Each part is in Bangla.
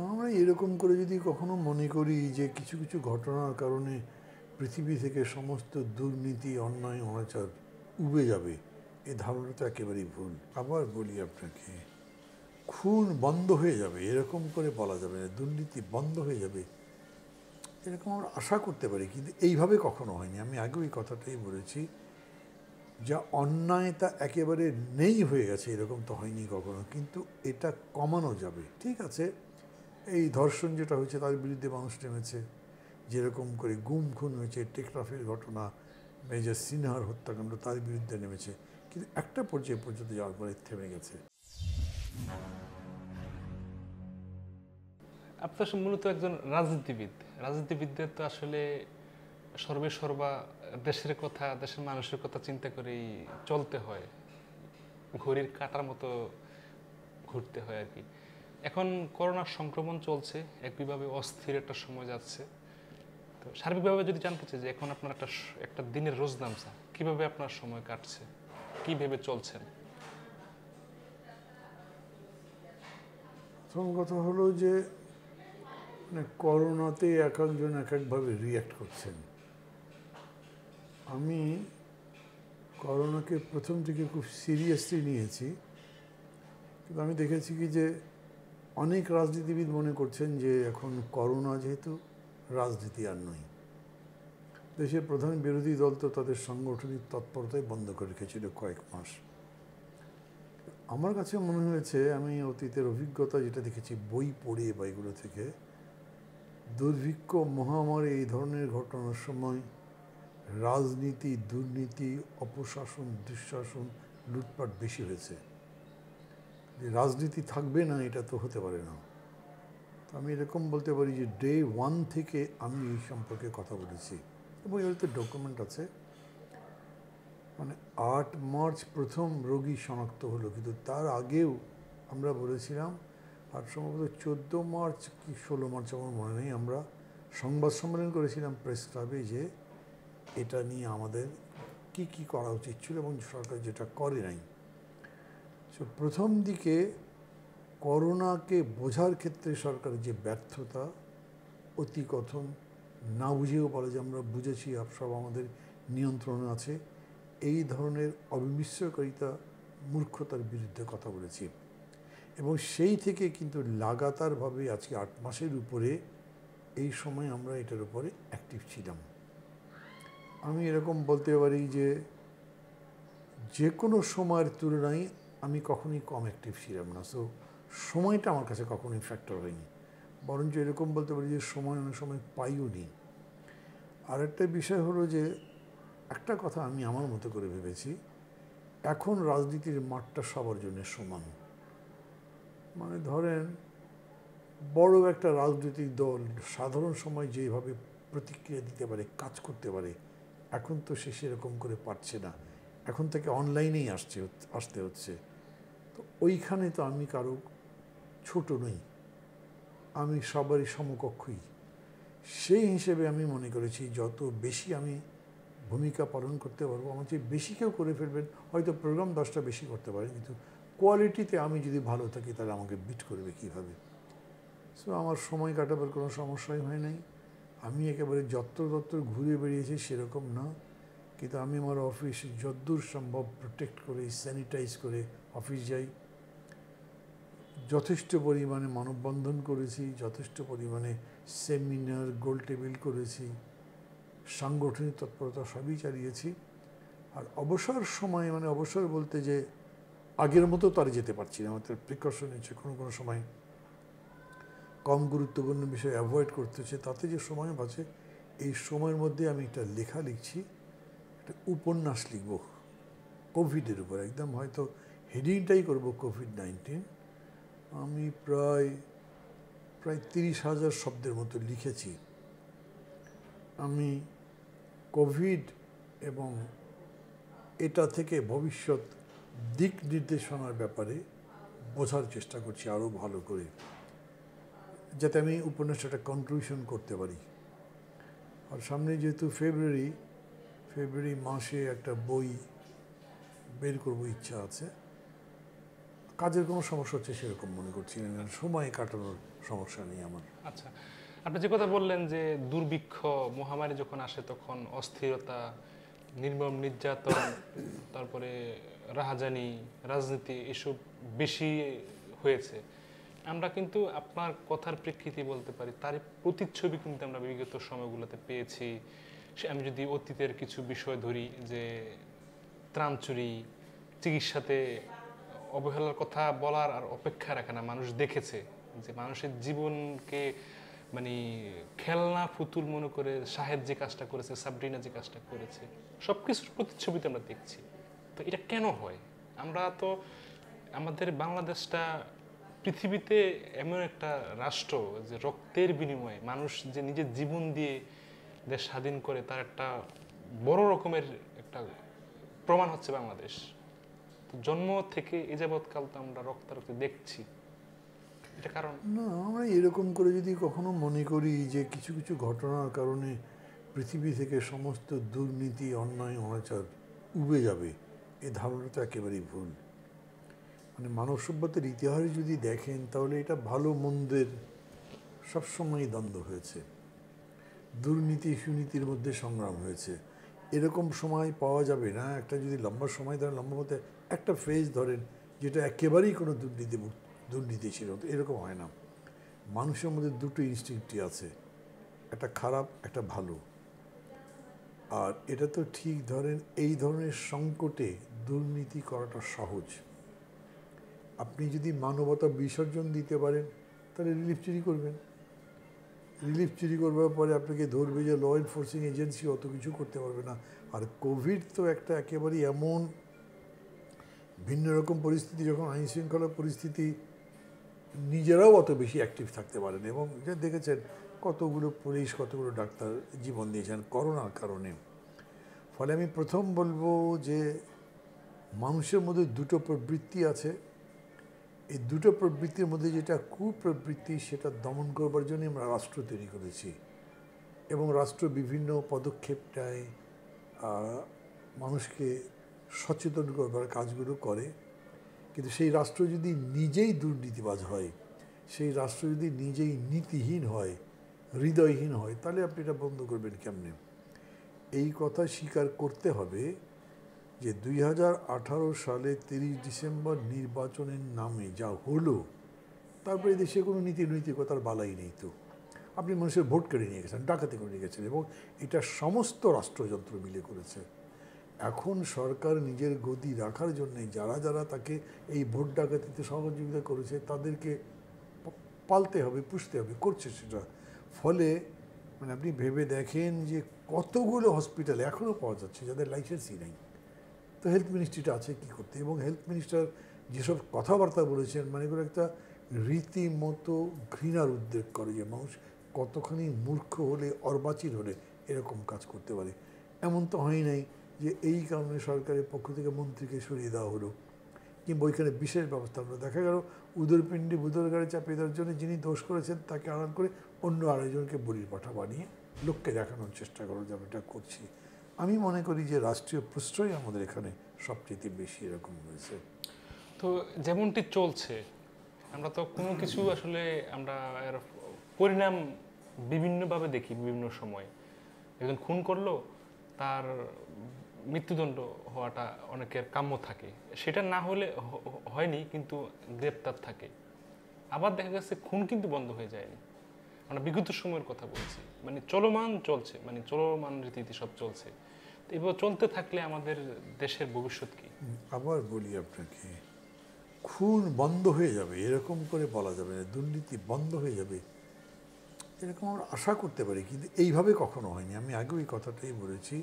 আমরা এরকম করে যদি কখনো মনে করি যে কিছু কিছু ঘটনার কারণে পৃথিবী থেকে সমস্ত দুর্নীতি অন্যায় অনাচার উবে যাবে, এ ধারণা তো একেবারেই ভুল। আবার বলি আপনাকে, খুন বন্ধ হয়ে যাবে এরকম করে বলা যাবে না, দুর্নীতি বন্ধ হয়ে যাবে এরকম আমরা আশা করতে পারি, কিন্তু এইভাবে কখনো হয়নি। আমি আগেও এই কথাটাই বলেছি, যা অন্যায় তা একেবারে নেই হয়ে গেছে এরকম তো হয়নি কখনো, কিন্তু এটা কমানো যাবে। ঠিক আছে, এই ধর্ষণ যেটা হয়েছে তার বিরুদ্ধে মানুষ নেমেছে, যেরকম করে গুম খুন হয়েছে, টেকনাফের ঘটনা, মেজর সিনহার হত্যাকাণ্ড, তার বিরুদ্ধে নেমেছে, কিন্তু একটা পর্যায়ে পর্যন্ত যাওয়ার পরে থেমে গেছে। আপনার মূলত একজন রাজনীতিবিদ। রাজনীতিবিদদের তো আসলে সর্বেসর্বা দেশের কথা, দেশের মানুষের কথা চিন্তা করেই চলতে হয়, ঘড়ির কাঁটার মতো ঘুরতে হয় আর কি। এখন করোনার সংক্রমণ চলছে, একইভাবে অস্থির একটা সময় যাচ্ছে। তো সার্বিকভাবে যদি জানতে চাই যে এখন আপনার একটা দিনের রোজনামচা কিভাবে আপনার সময় কাটছে, কি ভেবে চলছেন? প্রথম কথা হলো যে করোনাতে এক একজন এক একভাবে রিয়্যাক্ট করছেন। আমি করোনাকে প্রথম থেকে খুব সিরিয়াসলি নিয়েছি, কিন্তু আমি দেখেছি কি যে অনেক রাজনীতিবিদ মনে করছেন যে এখন করোনা যেহেতু রাজনীতি আর নয়। দেশের প্রধান বিরোধী দল তো তাদের সাংগঠনিক তৎপরতাই বন্ধ করে রেখেছিল কয়েক মাস। আমার কাছে মনে হয়েছে, আমি অতীতের অভিজ্ঞতা যেটা দেখেছি বই পড়ে বা এগুলো থেকে, দুর্ভিক্ষ, মহামারী, এই ধরনের ঘটনার সময় রাজনীতি, দুর্নীতি, অপশাসন, দুঃশাসন, লুটপাট বেশি হয়েছে। যে রাজনীতি থাকবে না এটা তো হতে পারে না। তো আমি এরকম বলতে পারি যে ডে 1 থেকে আমি এই সম্পর্কে কথা বলেছি, এবং এর তো ডকুমেন্ট আছে। মানে 8 মার্চ প্রথম রোগী শনাক্ত হলো, কিন্তু তার আগেও আমরা বলেছিলাম, আর সম্ভবত 14 মার্চ কি 16 মার্চ আমার মনে নেই, আমরা সংবাদ সম্মেলন করেছিলাম প্রেস ক্লাবে যে এটা নিয়ে আমাদের কি কি করা উচিত ছিল এবং সরকার যেটা করে নাই। সো প্রথম দিকে করোনাকে বোঝার ক্ষেত্রে সরকারের যে ব্যর্থতা, অতিকথন, না বুঝেও বলে যে আমরা বুঝেছি, সব আমাদের নিয়ন্ত্রণে আছে, এই ধরনের অবিমিশ্রকারিতা, মূর্খতার বিরুদ্ধে কথা বলেছি। এবং সেই থেকে কিন্তু লাগাতারভাবে আজকে 8 মাসের উপরে এই সময় আমরা এটার উপরে অ্যাক্টিভ ছিলাম। আমি এরকম বলতে পারি যে যে কোনো সময়ের তুলনায় আমি কখনোই কম অ্যাক্টিভ ছিলাম না। সো সময়টা আমার কাছে কখনোই ফ্যাক্টর হয়নি, বরঞ্চ এরকম বলতে পারি যে সময় অনেক সময় পাইও নি। আর একটা বিষয় হলো যে একটা কথা আমি আমার মতো করে ভেবেছি, এখন রাজনীতির মাঠটা সবার জন্য সমান। মানে ধরেন বড় একটা রাজনৈতিক দল সাধারণ সময় যেভাবে প্রতিক্রিয়া দিতে পারে, কাজ করতে পারে, এখন তো সে সেরকম করে পারছে না। এখন থেকে অনলাইনেই আসতে হচ্ছে। তো ওইখানে তো আমি কারো ছোট নই, আমি সবারই সমকক্ষই। সেই হিসেবে আমি মনে করেছি যত বেশি আমি ভূমিকা পালন করতে পারবো, আমার চেয়ে বেশি কেউ করে ফেলবেন, হয়তো প্রোগ্রাম 10টা বেশি করতে পারেন, কিন্তু কোয়ালিটিতে আমি যদি ভালো থাকি তাহলে আমাকে বিট করবে কীভাবে। সো আমার সময় কাটাবার কোনো সমস্যাই হয় নাই। আমি একেবারে যত্রতত্র ঘুরে বেরিয়েছি সেরকম না, কিন্তু আমি আমার অফিস যদ্দূর সম্ভব প্রোটেক্ট করে, স্যানিটাইজ করে অফিস যাই। যথেষ্ট পরিমাণে মানববন্ধন করেছি, যথেষ্ট পরিমাণে সেমিনার, গোল টেবিল করেছি, সাংগঠনিক তৎপরতা সবই চালিয়েছি। আর অবসর সময়, মানে অবসর বলতে যে আগের মতো তো আর যেতে পারছি না, আমাদের প্রিকশন নিচ্ছে, কোনো কোনো সময় কম গুরুত্বপূর্ণ বিষয় অ্যাভয়েড করতে হচ্ছে, তাতে যে সময় বাঁচে, এই সময়ের মধ্যে আমি একটা লেখা লিখছি, একটা উপন্যাস লিখব কোভিডের উপর, একদম হয়তো হেডিংটাই করব কোভিড-19। আমি প্রায় 30,000 শব্দের মতো লিখেছি। আমি কোভিড এবং এটা থেকে ভবিষ্যৎ দিক নির্দেশনার ব্যাপারে বোঝার চেষ্টা করছি আরও ভালো করে, যাতে আমি উপন্যাসটা কন্ট্রিবিউশন করতে পারি। আর সামনে যেহেতু ফেব্রুয়ারি মাসে একটা বই বের করব ইচ্ছা আছে, কাজের কোনো সমস্যা হচ্ছে সেরকম মনে করছি না, কারণ সময় কাটানোর সমস্যা নেই আমার। আচ্ছা, আপনি যে কথা বললেন যে দুর্ভিক্ষ মহামারী যখন আসে তখন অস্থিরতা, নির্মম নির্যাতন, তারপরে রাহাজানি, রাজনীতি এসব বেশি হয়েছে। আমরা কিন্তু আপনার কথার প্রেক্ষিতে বলতে পারি তারই প্রতিচ্ছবি কিন্তু আমরা বিগত সময়গুলোতে পেয়েছি। আমি যদি অতীতের কিছু বিষয় ধরি, যে ত্রাণ চুরি, চিকিৎসাতে অবহেলার কথা বলার আর অপেক্ষা রাখে না। মানুষ দেখেছে যে মানুষের জীবনকে মানে খেলনা পুতুল মনে করে শাহেদ যে কাজটা করেছে, সাবরিনা যে কাজটা করেছে, সব কিছুর প্রতিচ্ছবিতে আমরা দেখছি। তো এটা কেন হয়? আমরা তো আমাদের বাংলাদেশটা পৃথিবীতে এমন একটা রাষ্ট্র যে রক্তের বিনিময়ে মানুষ যে নিজের জীবন দিয়ে দেশ স্বাধীন করে, তার একটা বড় রকমের একটা প্রমাণ হচ্ছে বাংলাদেশ। তো জন্ম থেকে এ যাবৎকাল তো আমরা রক্তারক্তি দেখছি, এটা কারণ না, আমরা এরকম করে যদি কখনো মনে করি যে কিছু কিছু ঘটনার কারণে পৃথিবী থেকে সমস্ত দুর্নীতি, অন্যায়, অনাচার উবে যাবে, এই ধারণা তো একেবারেই ভুল। মানে মানব সভ্যতার ইতিহাস যদি দেখেন তাহলে এটা ভালো মন্দের সবসময়ই দ্বন্দ্ব হয়েছে, দুর্নীতি সুনীতির মধ্যে সংগ্রাম হয়েছে। এরকম সময় পাওয়া যাবে না, একটা যদি লম্বা সময় ধরেন, লম্বা মধ্যে একটা ফেজ ধরেন যেটা একেবারেই কোনো দুর্নীতি ছিল, এরকম হয় না। মানুষের মধ্যে দুটো ইনস্টিংক্টই আছে, একটা খারাপ একটা ভালো। আর এটা তো ঠিক ধরেন এই ধরনের সংকটে দুর্নীতি করাটা সহজ। আপনি যদি মানবতা বিসর্জন দিতে পারেন তাহলে রিলিফ চুরি করবেন, রিলিফ চুরি করবার পরে আপনাকে ধরবে যে ল এনফোর্সিং এজেন্সি অত কিছু করতে পারবে না। আর কোভিড তো একটা একেবারেই এমন ভিন্ন রকম পরিস্থিতি, যখন আইন শৃঙ্খলা পরিস্থিতি নিজেরাও অত বেশি অ্যাক্টিভ থাকতে পারেন, এবং যে দেখেছেন কতগুলো পুলিশ কতগুলো ডাক্তার জীবন দিয়েছেন করোনার কারণে। ফলে আমি প্রথম বলবো যে মানুষের মধ্যে দুটো প্রবৃত্তি আছে, এই দুটো প্রবৃত্তির মধ্যে যেটা কুপ্রবৃত্তি সেটা দমন করবার জন্য আমরা রাষ্ট্র তৈরি করেছি, এবং রাষ্ট্র বিভিন্ন পদক্ষেপ নেয়, মানুষকে সচেতন করবার কাজগুলো করে। কিন্তু সেই রাষ্ট্র যদি নিজেই দুর্নীতিবাজ হয়, সেই রাষ্ট্র যদি নিজেই নীতিহীন হয়, হৃদয়হীন হয়, তাহলে আপনি এটা বন্ধ করবেন কেমনে? এই কথা স্বীকার করতে হবে যে 2018 সালে 30 ডিসেম্বর নির্বাচনের নামে যা হলো, তারপরে দেশে কোনো নীতিনৈতিকতার বালাই নেই। তো আপনি মানুষের ভোট কেড়ে নিয়ে গেছেন, ডাকাতি করে নিয়ে গেছেন, এবং এটা সমস্ত রাষ্ট্রযন্ত্র মিলে করেছে। এখন সরকার নিজের গদি রাখার জন্যে যারা যারা তাকে এই ভোট ডাকাতিতে সহযোগিতা করেছে তাদেরকে পালতে হবে, পুষতে হবে, করছে সেটা। ফলে মানে আপনি ভেবে দেখেন যে কতগুলো হসপিটাল এখনও পাওয়া যাচ্ছে যাদের লাইসেন্সই নেই। তো হেলথ মিনিস্ট্রিটা আছে কী করতে, এবং হেলথ মিনিস্টার যেসব কথাবার্তা বলেছেন মানে এগুলো একটা রীতিমতো ঘৃণার উদ্রেক করে, যে মানুষ কতখানি মূর্খ হলে, অর্বাচীন হলে এরকম কাজ করতে পারে। এমন তো হয় নাই যে এই কারণে সরকারের পক্ষ থেকে মন্ত্রীকে সরিয়ে দেওয়া হলো, কিংবা ওইখানে বিশেষ ব্যবস্থা হলো। দেখা গেল উদরপিণ্ডি বুদর গাড়ি চাপিয়ে দেওয়ার জন্য যিনি দোষ করেছেন তাকে আড়াল করে অন্য আরেকজনকে বলির পাঠা বানিয়ে লোককে দেখানোর চেষ্টা করো যে আমি এটা করছি। আমি মনে করি যে রাষ্ট্রীয় প্রশ্রয় আমাদের এখানে সবচেয়ে বেশি এরকম হয়েছে। তো যেমনটি চলছে, আমরা তো কোনো কিছু আসলে আমরা এর পরিণাম বিভিন্নভাবে দেখি। বিভিন্ন সময় একজন খুন করলো, তার মৃত্যুদণ্ড হওয়াটা অনেকের কাম্য থাকে, সেটা না হলে হয়নি কিন্তু গ্রেপ্তার থাকে। আবার দেখা গেছে খুন কিন্তু বন্ধ হয়ে যায়নি। আমরা বিগত সময়ের কথা বলছি, মানে চলমান চলছে, মানে চলমান রীতিতে সব চলছে। তো এবার চলতে থাকলে আমাদের দেশের ভবিষ্যৎ কি? আবার বলি আপনাকে, খুন বন্ধ হয়ে যাবে এরকম করে বলা যাবে না, দুর্নীতি বন্ধ হয়ে যাবে এরকম আমরা আশা করতে পারি, কিন্তু এইভাবে কখনো হয়নি। আমি আগেও এই কথাটাই বলেছি,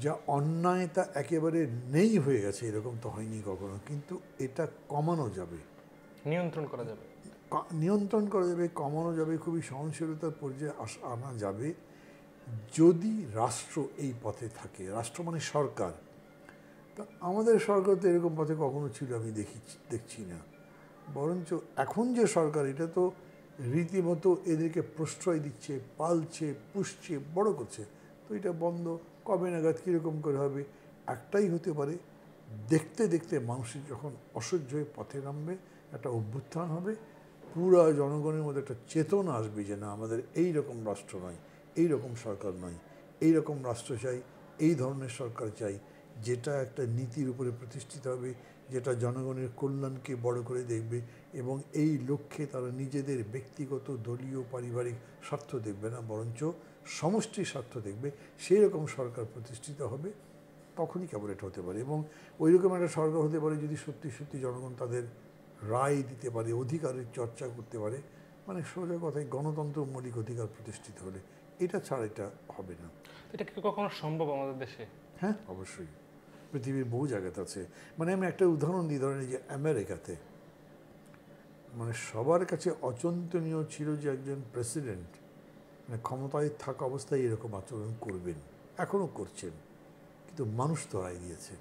যা অন্যায় তা একেবারে নেই হয়ে গেছে এরকম তো হয়নি কখনো, কিন্তু এটা কমানো যাবে, নিয়ন্ত্রণ করা যাবে, নিয়ন্ত্রণ করা যাবে, কমানো যাবে, খুবই সহনশীলতার পর্যায়ে আনা যাবে যদি রাষ্ট্র এই পথে থাকে। রাষ্ট্র মানে সরকার। তা আমাদের সরকার তো এরকম পথে কখনো ছিল আমি দেখছি না। বরঞ্চ এখন যে সরকার, এটা তো রীতিমতো এদেরকে প্রশ্রয় দিচ্ছে, পালছে, পুষছে, বড় করছে। তো এটা বন্ধ কবে নাগাদ, কীরকম করে হবে? একটাই হতে পারে, দেখতে দেখতে মানুষের যখন অসহ্য হয়ে পথে নামবে, একটা অভ্যুত্থান হবে, পুরো জনগণের মধ্যে একটা চেতনা আসবে যে না, আমাদের এই রকম রাষ্ট্র নয়, এই রকম সরকার নয়, এই রকম রাষ্ট্র চাই, এই ধরনের সরকার চাই, যেটা একটা নীতির উপরে প্রতিষ্ঠিত হবে, যেটা জনগণের কল্যাণকে বড় করে দেখবে এবং এই লক্ষ্যে তারা নিজেদের ব্যক্তিগত, দলীয়, পারিবারিক স্বার্থ দেখবে না, বরঞ্চ সমষ্টি স্বার্থ দেখবে। সেই রকম সরকার প্রতিষ্ঠিত হবে, তখনই কেবল এটা হতে পারে। এবং ওই রকম একটা সরকার হতে পারে যদি সত্যি সত্যি জনগণ তাদের রায় দিতে পারে, অধিকারের চর্চা করতে পারে, মানে সোজা কথায় গণতন্ত্র মৌলিক অধিকার প্রতিষ্ঠিত হলে। এটা ছাড়া এটা হবে না। এটা কি কখনো সম্ভব আমাদের দেশে? হ্যাঁ, অবশ্যই। পৃথিবীর বহু জায়গাতে আছে। মানে আমি একটা উদাহরণ দিই, ধরেন যে আমেরিকাতে মানে সবার কাছে অচিন্তনীয় ছিল যে একজন প্রেসিডেন্ট মানে ক্ষমতায় থাকা অবস্থায় এরকম আচরণ করবেন, এখনও করছেন, কিন্তু মানুষ তো রায় দিয়েছে।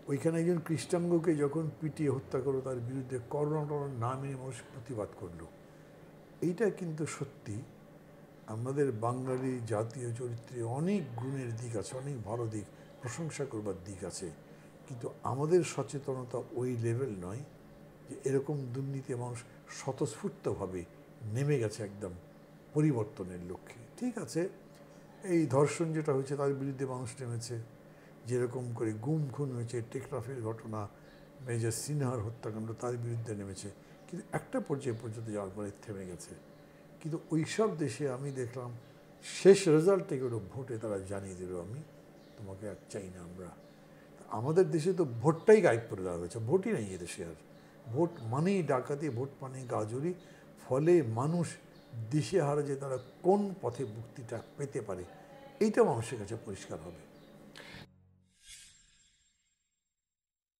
ওইখানে একজন কৃষ্ণাঙ্গকে যখন পিটিয়ে হত্যা করলো, তার বিরুদ্ধে করোনা না মেনে মানুষ প্রতিবাদ করলো। এইটা কিন্তু সত্যি আমাদের বাঙালি জাতীয় চরিত্রে অনেক গুণের দিক আছে, অনেক ভালো দিক, প্রশংসা করবার দিক আছে, কিন্তু আমাদের সচেতনতা ওই লেভেল নয় যে এরকম দুর্নীতি মানুষ স্বতঃস্ফূর্তভাবে নেমে গেছে একদম পরিবর্তনের লক্ষ্যে। ঠিক আছে, এই ধর্ষণ যেটা হয়েছে তার বিরুদ্ধে মানুষ নেমেছে, যেরকম করে গুম খুন হয়েছে, টেকনাফের ঘটনা, মেজর সিনহার হত্যাকাণ্ড, তার বিরুদ্ধে নেমেছে, কিন্তু একটা পর্যায়ে পর্যন্ত যাওয়ার পরে থেমে গেছে। কিন্তু ওই সব দেশে আমি দেখলাম শেষ রেজাল্ট থেকে ওটা ভোটে তারা জানিয়ে দিল আমি তোমাকে আর চাই না আমরা। আমাদের দেশে তো ভোটটাই গায়েব করে দেওয়া হয়েছে, ভোটই নেই এদেশে আর। ভোট মানেই ডাকাতি, ভোট মানেই গাজরি, ফলে মানুষ দিশেহারা যে তারা কোন পথে মুক্তিটা পেতে পারে এইটা মানুষের কাছে পরিষ্কার হবে।